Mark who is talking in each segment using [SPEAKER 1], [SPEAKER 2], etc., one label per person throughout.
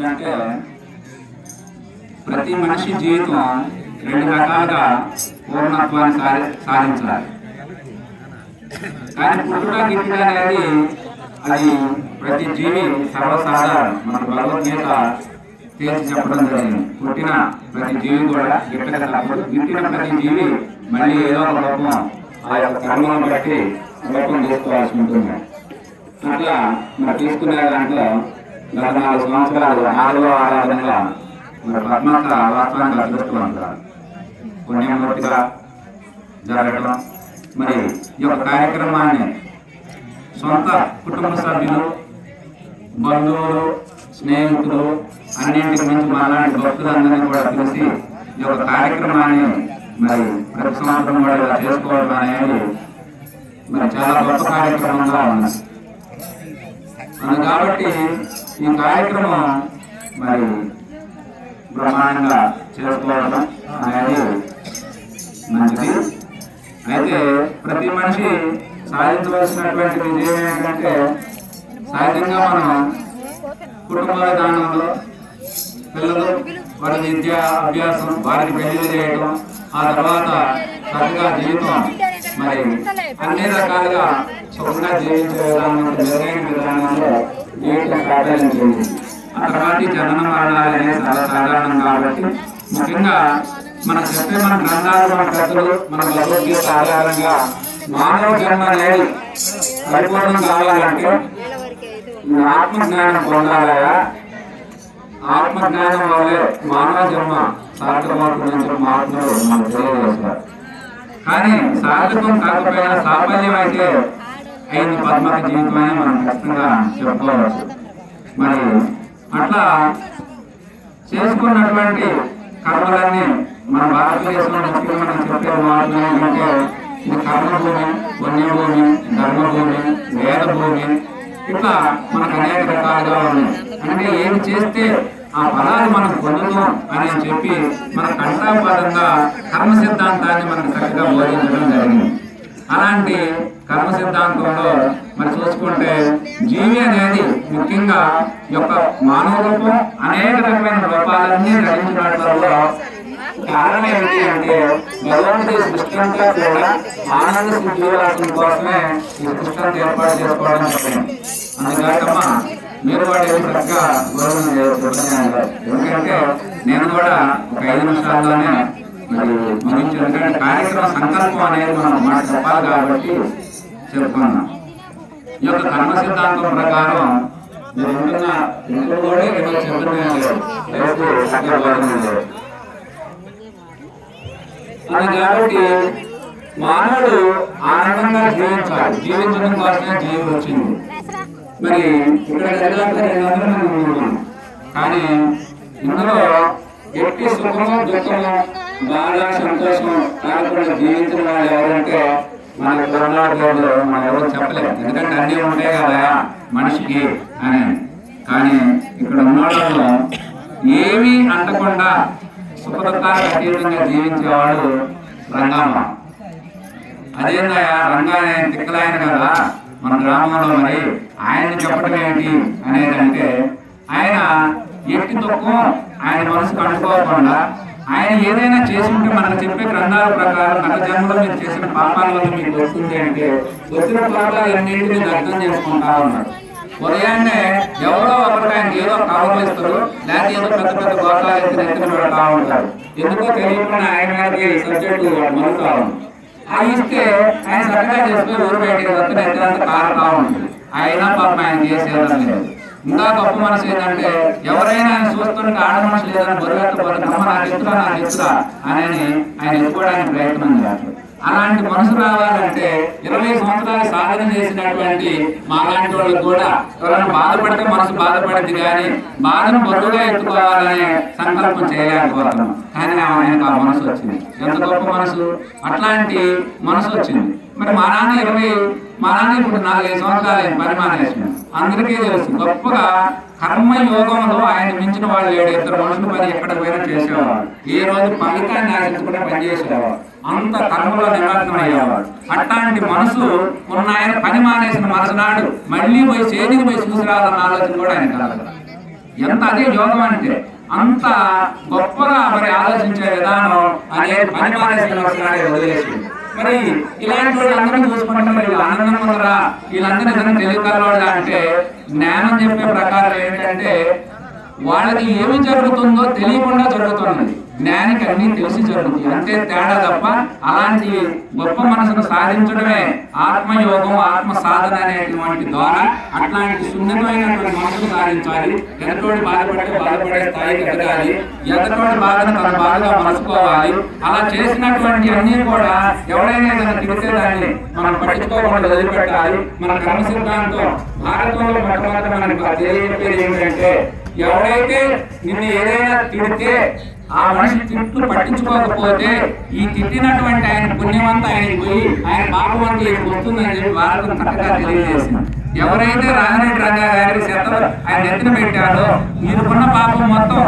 [SPEAKER 1] చెప్పాలంటే ప్రతి మనిషి జీవితం రెండు రకాలుగా పూర్ణత్వాన్ని సాధించాలి. కానీ పుట్టుక గిట్టుక అనేది అది ప్రతి జీవి సర్వసాధారణం. మన భగవద్గీత తేల్చి చెప్పడం జరిగింది. పుట్టిన ప్రతి జీవి కూడా గిట్టక తప్పదు. గిట్టిన ప్రతి జీవి మళ్ళీ ఏదో ఒక రూపం ఆ యొక్క కర్మను బట్టి రూపం చేసుకోవాల్సి ఉంటుంది. అట్లా మరి తీసుకునే దాంట్లో గత 4 సంవత్సరాలు 4వ ఆరాధనగా మరి పద్మాక వాస్తవానికి అదృష్టవంతురాలు పుణ్యమూర్తిగా జరగడం. మరి ఈ యొక్క కార్యక్రమాన్ని సొంత కుటుంబ సభ్యులు, బంధువులు, స్నేహితులు అన్నింటికి మించి మాలాంటి భక్తులందరినీ కూడా పిలిచి ఈ యొక్క కార్యక్రమాన్ని మరి ప్రతి సంవత్సరం కూడా ఇలా చేసుకోవడం అనేది మరి చాలా గొప్ప కార్యక్రమంగా ఉంది. కాబట్టి ఈ కార్యక్రమం మరి బ్రహ్మాండంగా చేసుకోవడం అనేది మంచిది. అయితే ప్రతి మనిషి సాధించవలసినటువంటి విజయం ఏంటంటే సహజంగా మనం కుటుంబ విధానంలో పిల్లలు వారి విద్యా అభ్యాసం, వారికి పెళ్లి చేయడం, ఆ తర్వాత చక్కగా జీవితం మరి అన్ని రకాలుగా సుఖంగా జీవించే విధానం, మెరుగైన విధానంలో జీవితం సాధించింది. ఆ తర్వాత జనన మరణాలు అనేది చాలా సాధారణం. కాబట్టి ముఖ్యంగా మనం చెప్పే మన గ్రంథాలు, మన కథలు, మన భగవద్గీత ఆధారంగా మానవ జన్మ అనేది పరిపూర్ణం కావాలంటే ఆత్మజ్ఞానం పొందాలయా. ఆత్మజ్ఞానం వల్లే మానవ జన్మ సార్థకమవుతుందని మహాత్ములు మనకు తెలియజేస్తారు. కానీ సార్థకం కాకపోయినా సాఫల్యం అయితే అయింది పద్మక జీవితం అని మనం ఖచ్చితంగా చెప్పుకోవచ్చు. మరి అట్లా చేసుకున్నటువంటి కర్మలన్నీ మన భారతదేశంలో ముఖ్యంగా మనం చెప్పే మాటలు ఏంటంటే ఇది కర్మభూమి, పుణ్యభూమి, ధర్మభూమి, వేదభూమి, ఇట్లా మనకు అనేక రకాలుగా ఉన్నాయి. అంటే ఏమి చేస్తే ఆ ఫలాలు మనం పొందుతాం అని చెప్పి మన కంఠాపాదంగా కర్మ సిద్ధాంతాన్ని మనకు చక్కగా బోధించడం జరిగింది. అలాంటి కర్మ సిద్ధాంతంలో మరి చూసుకుంటే జీవి అనేది ముఖ్యంగా యొక్క మానవ రూపం అనేక రకమైన రూపాలన్నీ ధరించడంలో కారణం ఏంటి అంటే భగవంతుడి సృష్టి అంతా కూడా ఆనంద జీవరాశం కోసమే ఈ సృష్టి ఏర్పాటు చేసుకోవడం జరిగింది. అందుకమ్మా మీరు కూడా చక్కగా గౌరవం చేయవచ్చు. ఎందుకంటే నేను కూడా ఒక 5 నిమిషాల్లోనే మరి ముగించి, ఎందుకంటే కార్యక్రమ సంకల్పం అనేది మనం మాట చెప్పాలి కాబట్టి చెప్పుకున్నాం. ఈ యొక్క కర్మ సిద్ధాంతం ప్రకారం మీరు ఉంటున్న ఇంట్లో కూడా ఏదో చెప్తున్నాయి కాబట్టి మానవుడు ఆనందంగా జీవించాలి. జీవించడం కోసమే జీవి వచ్చింది. మరి ఇక్కడ కానీ ఇందులో ఎట్టి సుఖము, దుఃఖము, బాధ, సంతోషం కాకుండా జీవించిన వాళ్ళు ఎవరంటే మన కర్ణాటకలో మనం ఎవరు చెప్పలేము. ఎందుకంటే అన్నీ ఉంటాయి కదా మనిషికి అని. కానీ ఇక్కడ ఉన్న ఏమీ అంటకుండా సుఖ దుఃఖాలకు అతీతంగా జీవించేవాడు రంగమ్మ. అదేందయ్యా రంగా తిక్కలాయన కదా మన గ్రామంలో, మరి ఆయన్ని చెప్పడం ఏంటి అనేది అంటే ఆయన ఎట్టి దుఃఖం ఆయన మనసుకు అనుకోకుండా ఆయన ఏదైనా చేసి ఉంటే మనకు చెప్పే గ్రంథాల ప్రకారం గత జన్మలో మీరు చేసిన పాపాల వల్ల మీకు వస్తుంది అంటే వచ్చిన పాపాలు అన్నింటినీ అర్థం చేసుకుంటా ఉన్నాడు. ఉదయాన్నే ఎవరో ఒకరికి ఆయన ఏదో కవర్లు ఇస్తారు, లేకపోతే ఏదో పెద్ద పెద్ద గోతాలు ఎత్తున పెడతా ఉంటారు. ఎందుకో తెలియకుండా ఆయన సబ్జెక్టు మరుగుతా ఉంది. ఆ ఇస్తే ఆయన చక్కగా చేసుకుని ఊరు బయటికి వస్తే ఎత్తునంత కారుతా ఉంటుంది. అయినా పాపం ఆయన చేసేదని లేదు. ఇంకా గొప్ప మనసు ఏంటంటే ఎవరైనా ఆయన చూస్తుంటే ఆడ మనసు లేదని బరువెత్తపోతే అమ్మ నాకు ఎత్తురా అని ఆయన ఎత్తుకోవడానికి ప్రయత్నం చేస్తారు. అలాంటి మనసు రావాలంటే 20 సంవత్సరాలు సాధన చేసినటువంటి మాలాంటి వాళ్ళకి కూడా ఎవరైనా బాధపడితే మనసు బాధపడింది, కానీ బాధను బరువుగా ఎత్తుకోవాలనే సంకల్పం చేయలేకపోతున్నాం. కానీ ఆయనకు ఆ మనసు వచ్చింది. ఎంత గొప్ప మనసు! అట్లాంటి మనసు వచ్చింది. మరి మా నాన్న ఇప్పుడు 4-5 సంవత్సరాలు పని మానేసిన అందరికీ తెలుసు. గొప్పగా కర్మయోగంలో ఆయన మించిన వాళ్ళు లేడు. 2 మనుషుల పని ఎక్కడ పోయినా చేసేవాడు. ఏ రోజు ఫలితాన్ని ఆశించుకుంటే పనిచేసేవాడు. అంత కర్మలో నిమగ్నం అయ్యేవాడు. అట్లాంటి మనసు ఉన్న ఆయన పని మానేసిన మరుసనాడు మళ్ళీ పోయి చేతికి పోయి చూసి రావాలన్న ఆలోచన కూడా ఆయన కలగదు. ఎంత అదే యోగం అంటే అంత గొప్పగా మరి ఆలోచించే విధానం అనే పని మానేసిన వదిలేసి మరి ఇలాంటి వాళ్ళందరినీ చూసుకుంటే మరి వీళ్ళు ఆనందం ఉందరా, వీళ్ళందరూ నిజంగా తెలియగలవాళ్ళ అంటే జ్ఞానం చెప్పే ప్రకారం ఏంటంటే వాళ్ళకి ఏమి జరుగుతుందో తెలియకుండా జరుగుతున్నది, జ్ఞానికి అన్ని తెలిసి జరుగుతుంది అంతే తేడా తప్ప. అలాంటి గొప్ప మనసును సాధించడమే ఆత్మయోగం, ఆత్మ సాధన అనేటువంటి ద్వారా అట్లాంటి సున్నితమైనటువంటి మనసును సాధించాలి. ఎదటోడి బాధపడే స్థాయికి ఎదగాలి, ఎదటోడి బాధను తన బాధగా మనసుకోవాలి. అలా చేసినటువంటి అన్ని కూడా ఎవరైనా ఏదైనా తిరిగితే దాన్ని మనం పట్టించుకోకుండా వదిలిపెట్టాలి. మన కర్మ సిద్ధాంతం భారతంలో మొట్టమొదటి మనకు తెలియజేది ఏమిటంటే ఎవరైతే నిన్ను ఏదైనా తిడితే ఆ మనిషి తిట్లు పట్టించుకోకపోతే ఈ తిట్టినటువంటి ఆయన పుణ్యమంతా ఆయనకి పోయి ఆయన పాపమంతా ఈయనకు వస్తుందని చెప్పి భారతం చక్కగా తెలియజేసింది. ఎవరైతే రాజరెడ్డి రంగా గారి శతలు ఆయన ఎత్తున పెట్టాడో ఈయనకున్న పాపం మొత్తం,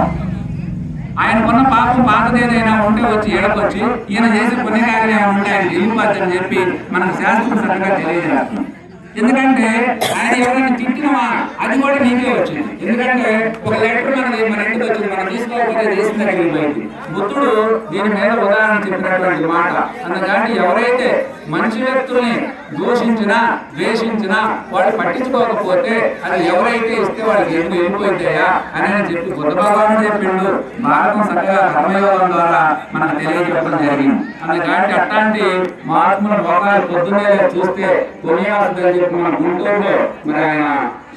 [SPEAKER 1] ఆయనకున్న పాపం పాతది ఏదైనా ఉంటే వచ్చి ఏడకొచ్చి ఈయన చేసే పుణ్యకార్యం ఉంటే ఆయన వెళ్ళిపోద్దని చెప్పి మనకు శాస్త్రం చక్కగా తెలియజేస్తుంది. ఎందుకంటే ఆయన ఎవరైనా తిట్టినవా అది కూడా నీకే వచ్చింది. ఎందుకంటే ఒక లెటర్ మన ఇంటికి వచ్చింది, మనం తీసుకోకపోతే దేశం తగిలిపోయింది. బుద్ధుడు దీని మీద ఉదాహరణ చెప్పినటువంటి మాట. అందుకని ఎవరైతే మంచి వ్యక్తుల్ని దూషించినా ద్వేషించినా వాడు పట్టించుకోకపోతే అది ఎవరైతే ఇస్తే వాళ్ళకి ఎందుకు వెళ్ళిపోతాయా అని చెప్పి బుద్ధ భగవానుడు చెప్పిండు. భారతం చక్కగా కర్మయోగం ద్వారా మనకు తెలియజెప్పడం జరిగింది. అందుకని అట్లాంటి మహాత్ముల భోగాలు పొద్దున్నే చూస్తే పుణ్యాలు మన గుంటూరులో మరి ఆయన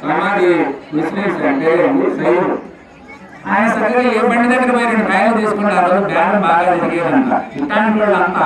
[SPEAKER 1] సమాధి ముస్లింస్ అంటే సైడు ఆయన చక్కగా ఏ బండి దగ్గర పోయి 2 కాయలు తీసుకుంటారు, బ్యాన్ బాగా జరిగేదంట. ఇట్లాంటి వాళ్ళు అంతా